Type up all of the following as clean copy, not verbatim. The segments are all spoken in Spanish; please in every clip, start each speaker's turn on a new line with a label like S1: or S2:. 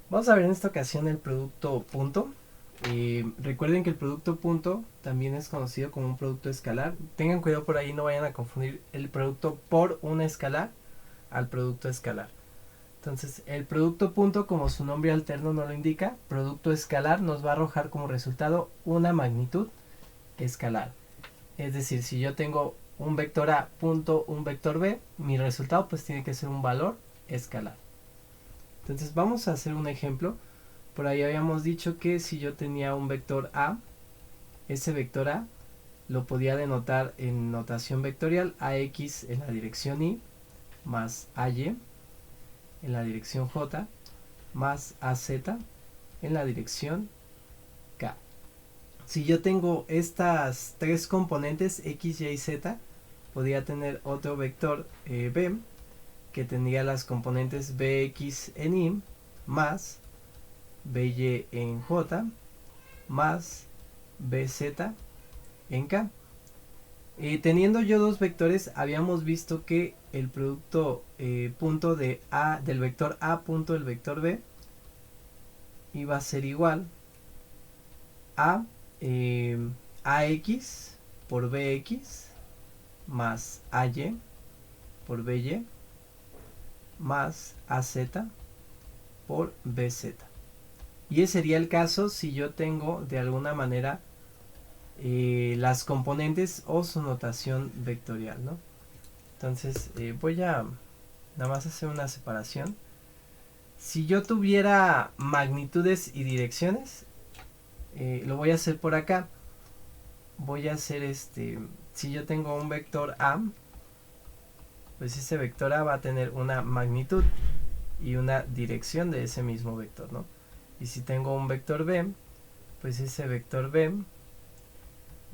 S1: Vamos a ver en esta ocasión el producto punto. Recuerden que el producto punto también es conocido como un producto escalar. Tengan cuidado por ahí, no vayan a confundir el producto por una escalar al producto escalar. Entonces, el producto punto, como su nombre alterno no lo indica, producto escalar nos va a arrojar como resultado una magnitud escalar. Es decir, si yo tengo un vector A punto un vector B, mi resultado pues tiene que ser un valor escalar. Entonces vamos a hacer un ejemplo. Por ahí habíamos dicho que si yo tenía un vector A, ese vector A lo podía denotar en notación vectorial AX en la dirección Y más AY en la dirección J más AZ en la dirección K. Si yo tengo estas tres componentes X, Y y Z, podría tener otro vector B que tendría las componentes Bx en Y más By en J más Bz en K. Teniendo yo dos vectores, habíamos visto que el producto punto de A del vector A punto del vector B iba a ser igual a AX por BX más AY por BY más AZ por BZ. Y ese sería el caso si yo tengo de alguna manera las componentes o su notación vectorial, ¿no? Entonces voy a nada más hacer una separación. Si yo tuviera magnitudes y direcciones, lo voy a hacer por acá. Voy a hacer si yo tengo un vector A, pues ese vector A va a tener una magnitud y una dirección de ese mismo vector, ¿no? Y si tengo un vector B, pues ese vector B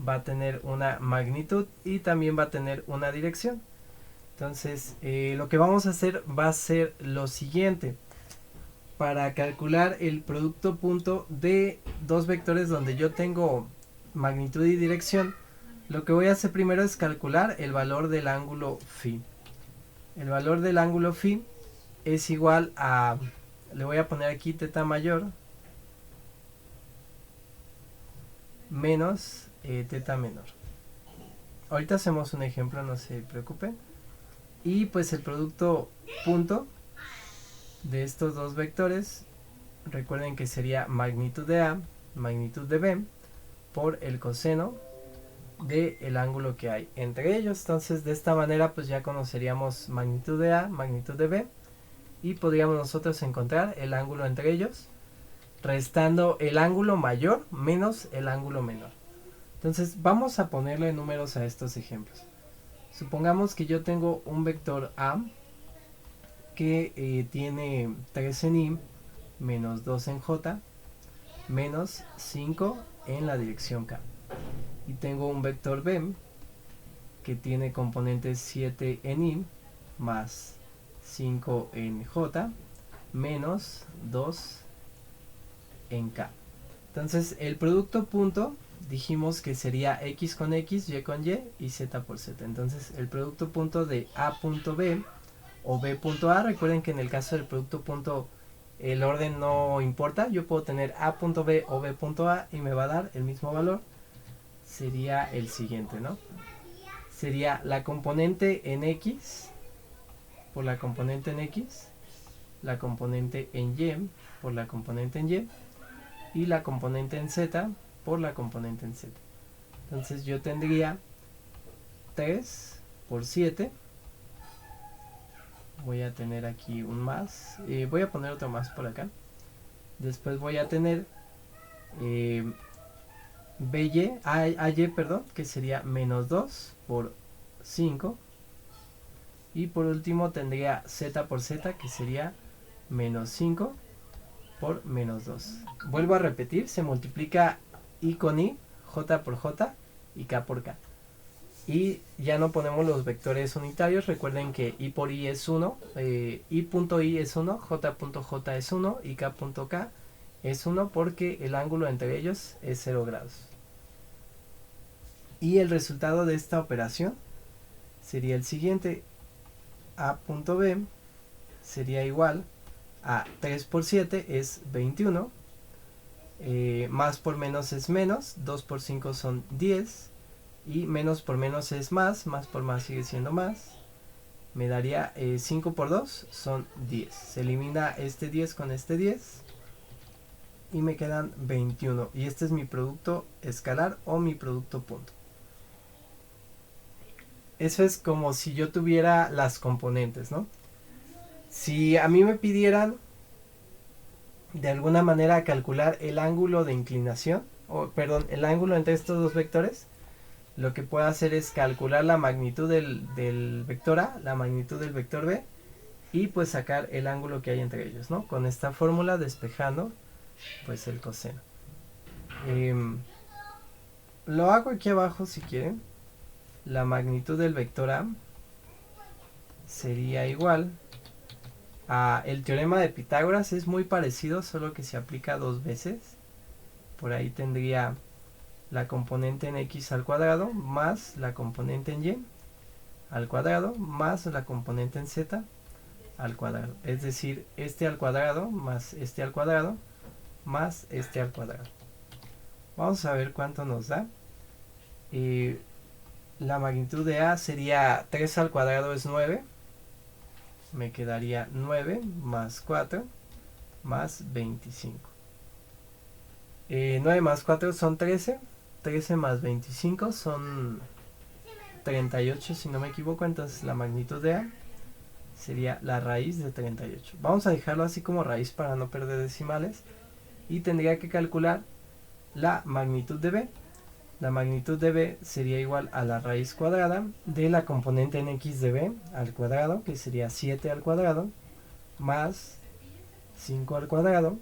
S1: va a tener una magnitud y también va a tener una dirección. Entonces, lo que vamos a hacer va a ser lo siguiente. Para calcular el producto punto de dos vectores donde yo tengo magnitud y dirección, lo que voy a hacer primero es calcular el valor del ángulo phi. El valor del ángulo phi es igual a, le voy a poner aquí teta mayor menos teta menor. Ahorita hacemos un ejemplo, no se preocupen. Y pues el producto punto de estos dos vectores, recuerden que sería magnitud de A, magnitud de B, por el coseno del ángulo que hay entre ellos. Entonces de esta manera pues ya conoceríamos magnitud de A, magnitud de B, y podríamos nosotros encontrar el ángulo entre ellos, restando el ángulo mayor menos el ángulo menor. Entonces vamos a ponerle números a estos ejemplos. Supongamos que yo tengo un vector A que tiene 3 en Y menos 2 en J menos 5 en la dirección K. Y tengo un vector B que tiene componentes 7 en Y más 5 en J menos 2 en K. Entonces el producto punto dijimos que sería X con X, Y con Y y Z por Z. Entonces el producto punto de A punto B o B punto A, recuerden que en el caso del producto punto el orden no importa, yo puedo tener A punto B o B punto A y me va a dar el mismo valor, sería el siguiente, ¿no? Sería la componente en X por la componente en X, la componente en Y por la componente en y la componente en Z por la componente en Z. Entonces yo tendría 3 por 7. Voy a tener aquí un más. Voy a poner otro más por acá. Después voy a tener AY, perdón, que sería menos 2 por 5. Y por último tendría Z por Z, que sería menos 5 por menos 2. Vuelvo a repetir, se multiplica Y con Y, J por J y K por K. Y ya no ponemos los vectores unitarios, recuerden que I por I es 1, I punto I es 1, J punto J es 1 y K punto K es 1 porque el ángulo entre ellos es 0 grados. Y el resultado de esta operación sería el siguiente: A punto B sería igual a 3 por 7 es 21. Más por menos es menos, 2 por 5 son 10. Y menos por menos es más por más sigue siendo más. Me daría 5 por 2 son 10. Se elimina este 10 con este 10. Y me quedan 21. Y este es mi producto escalar o mi producto punto. Eso es como si yo tuviera las componentes, ¿no? Si a mí me pidieran de alguna manera calcular el ángulo de inclinación, o perdón, el ángulo entre estos dos vectores, lo que puedo hacer es calcular la magnitud del vector A, la magnitud del vector B, y pues sacar el ángulo que hay entre ellos, ¿no? Con esta fórmula despejando pues el coseno. Lo hago aquí abajo si quieren. La magnitud del vector A sería igual a el teorema de Pitágoras. Es muy parecido, solo que se aplica dos veces. Por ahí tendría la componente en x al cuadrado más la componente en y al cuadrado más la componente en z al cuadrado. Es decir, este al cuadrado más este al cuadrado más este al cuadrado. Vamos a ver cuánto nos da. La magnitud de A sería 3 al cuadrado es 9. Me quedaría 9 más 4 más 25. 9 más 4 son 13. 13 más 25 son 38 si no me equivoco. Entonces la magnitud de A sería la raíz de 38. Vamos a dejarlo así como raíz para no perder decimales. Y tendría que calcular la magnitud de B. La magnitud de B sería igual a la raíz cuadrada de la componente en x de B al cuadrado, que sería 7 al cuadrado, más 5 al cuadrado,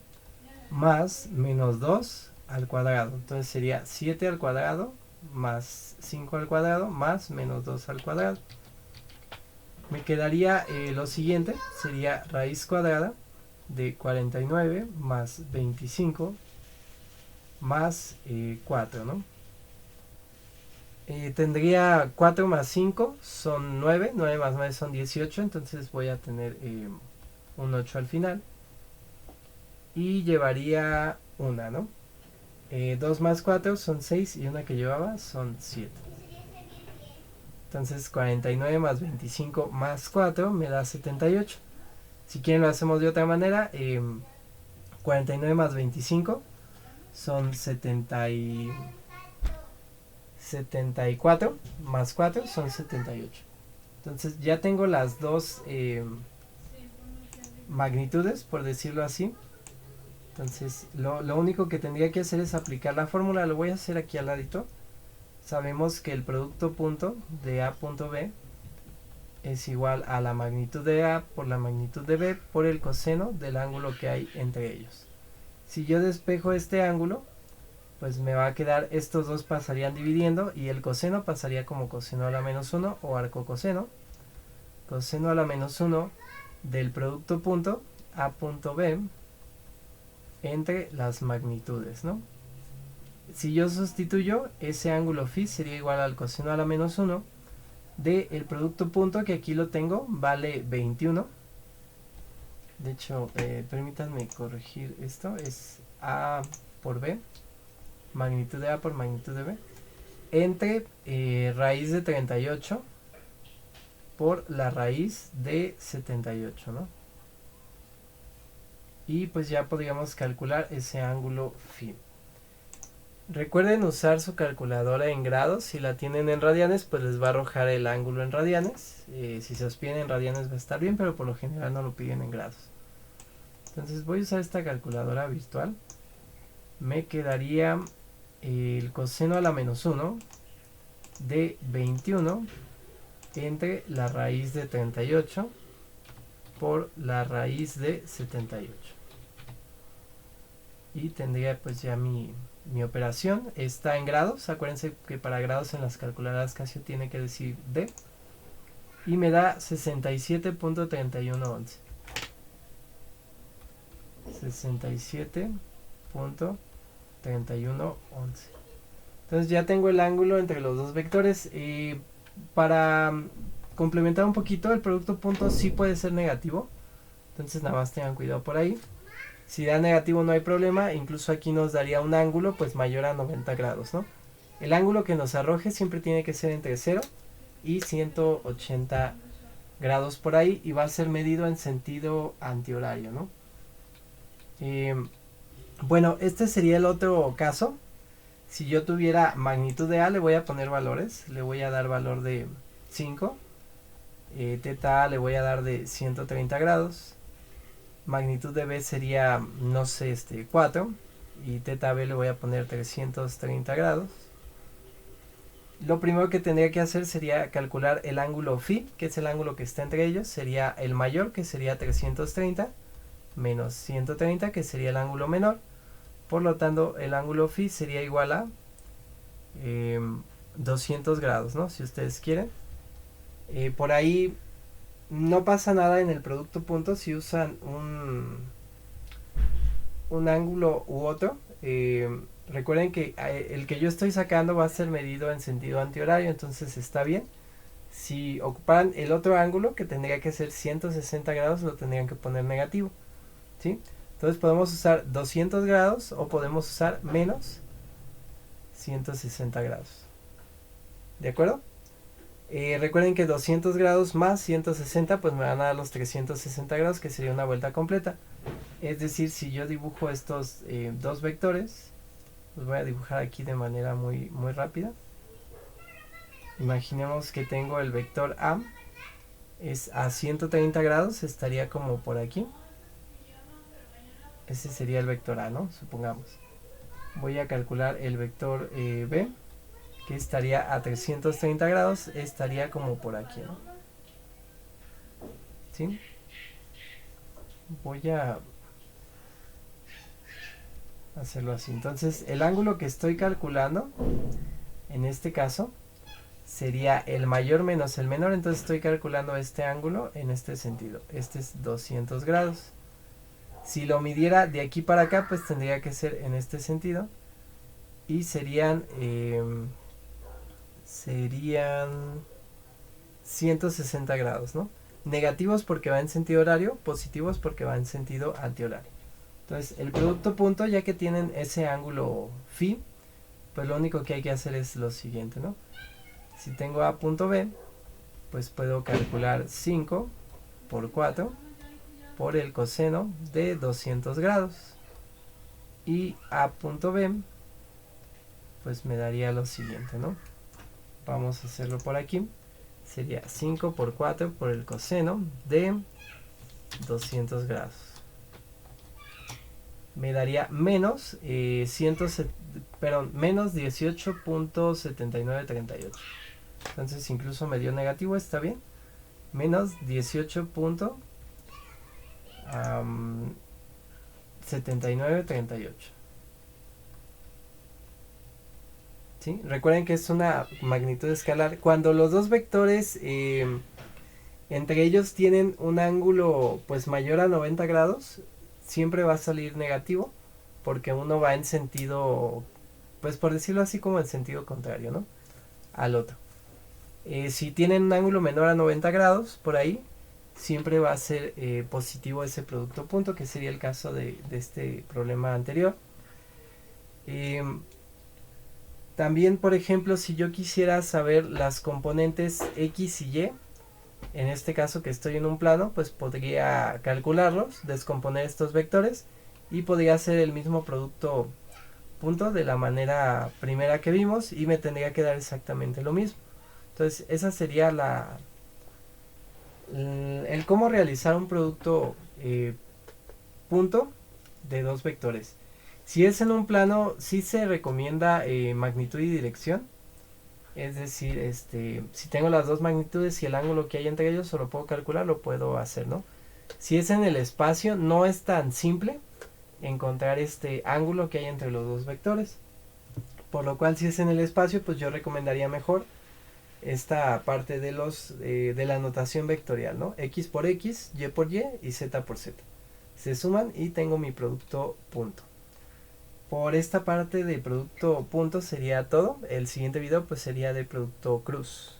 S1: más menos 2 al cuadrado. Entonces sería 7 al cuadrado, más 5 al cuadrado, más menos 2 al cuadrado. Me quedaría lo siguiente, sería raíz cuadrada de 49 más 25 más 4, ¿no? Tendría 4 más 5 son 9, 9 más 9 son 18, entonces voy a tener un 8 al final. Y llevaría una, ¿no? 2 más 4 son 6 y una que llevaba son 7. Entonces 49 más 25 más 4 me da 78. Si quieren lo hacemos de otra manera. 49 más 25 son 74 más 4 son 78. Entonces ya tengo las dos magnitudes, por decirlo así. Entonces lo único que tendría que hacer es aplicar la fórmula. Lo voy a hacer aquí al ladito. Sabemos que el producto punto de A punto B es igual a la magnitud de A por la magnitud de B por el coseno del ángulo que hay entre ellos. Si yo despejo este ángulo, pues me va a quedar, estos dos pasarían dividiendo y el coseno pasaría como coseno a la menos 1 o arcocoseno. Coseno a la menos 1 del producto punto A punto B entre las magnitudes, ¿no? Si yo sustituyo, ese ángulo phi sería igual al coseno a la menos 1 del producto punto, que aquí lo tengo, vale 21. De hecho, permítanme corregir esto, es A por B, magnitud de A por magnitud de B, entre raíz de 38 por la raíz de 78, ¿no? Y pues ya podríamos calcular ese ángulo phi. Recuerden usar su calculadora en grados. Si la tienen en radianes, pues les va a arrojar el ángulo en radianes. Si se os piden en radianes va a estar bien, pero por lo general no lo piden en grados. Entonces voy a usar esta calculadora virtual. Me quedaría el coseno a la menos 1 de 21 entre la raíz de 38 por la raíz de 78. Y tendría pues ya mi operación. Está en grados. Acuérdense que para grados en las calculadoras Casio tiene que decir D. Y me da 67.3111. 67.3111. Entonces ya tengo el ángulo entre los dos vectores. Para complementar un poquito, el producto punto sí puede ser negativo. Entonces nada más tengan cuidado por ahí. Si da negativo no hay problema, incluso aquí nos daría un ángulo pues mayor a 90 grados, ¿no? El ángulo que nos arroje siempre tiene que ser entre 0 y 180 grados por ahí, y va a ser medido en sentido antihorario, ¿no? Bueno, este sería el otro caso. Si yo tuviera magnitud de A, le voy a poner valores. Le voy a dar valor de 5. Teta A le voy a dar de 130 grados. Magnitud de B sería, no sé, 4. Y teta B le voy a poner 330 grados. Lo primero que tendría que hacer sería calcular el ángulo phi, que es el ángulo que está entre ellos. Sería el mayor, que sería 330, menos 130, que sería el ángulo menor. Por lo tanto, el ángulo phi sería igual a 200 grados, ¿no? Si ustedes quieren. Por ahí no pasa nada en el producto punto si usan un ángulo u otro. Recuerden que el que yo estoy sacando va a ser medido en sentido antihorario, entonces está bien. Si ocuparan el otro ángulo, que tendría que ser 160 grados, lo tendrían que poner negativo, ¿sí? Entonces podemos usar 200 grados o podemos usar menos 160 grados. ¿De acuerdo? Recuerden que 200 grados más 160 pues me van a dar los 360 grados, que sería una vuelta completa. Es decir, si yo dibujo estos dos vectores, los voy a dibujar aquí de manera muy rápida. Imaginemos que tengo el vector A, es a 130 grados, estaría como por aquí. Ese sería el vector A, ¿no? Supongamos. Voy a calcular el vector B, que estaría a 330 grados, estaría como por aquí, ¿no? ¿Sí? Voy a hacerlo así. Entonces, el ángulo que estoy calculando, en este caso, sería el mayor menos el menor. Entonces estoy calculando este ángulo en este sentido. Este es 200 grados. Si lo midiera de aquí para acá, pues tendría que ser en este sentido. Y serían 160 grados, ¿no? Negativos porque va en sentido horario, positivos porque va en sentido antihorario. Entonces, el producto punto, ya que tienen ese ángulo phi, pues lo único que hay que hacer es lo siguiente, ¿no? Si tengo A punto B, pues puedo calcular 5 por 4 por el coseno de 200 grados. Y A punto B, pues me daría lo siguiente, ¿no? Vamos a hacerlo por aquí. Sería 5 por 4 por el coseno de 200 grados. Me daría menos, menos 18.7938. Entonces incluso me dio negativo, está bien. Menos 18.7938. ¿Sí? Recuerden que es una magnitud escalar. Cuando los dos vectores entre ellos tienen un ángulo pues mayor a 90 grados, siempre va a salir negativo, porque uno va en sentido, pues por decirlo así, como en sentido contrario, ¿no? Al otro. Si tienen un ángulo menor a 90 grados, por ahí, siempre va a ser positivo ese producto punto, que sería el caso de este problema anterior. También, por ejemplo, si yo quisiera saber las componentes X y Y, en este caso que estoy en un plano, pues podría calcularlos, descomponer estos vectores y podría hacer el mismo producto punto de la manera primera que vimos y me tendría que dar exactamente lo mismo. Entonces esa sería el cómo realizar un producto punto de dos vectores. Si es en un plano, sí se recomienda magnitud y dirección. Es decir, si tengo las dos magnitudes y el ángulo que hay entre ellos, o lo puedo calcular, lo puedo hacer, ¿no? Si es en el espacio, no es tan simple encontrar este ángulo que hay entre los dos vectores. Por lo cual, si es en el espacio, pues yo recomendaría mejor esta parte de de la notación vectorial, ¿no? X por X, Y por Y y Z por Z. Se suman y tengo mi producto punto. Por esta parte de producto punto sería todo. El siguiente video pues sería de producto cruz.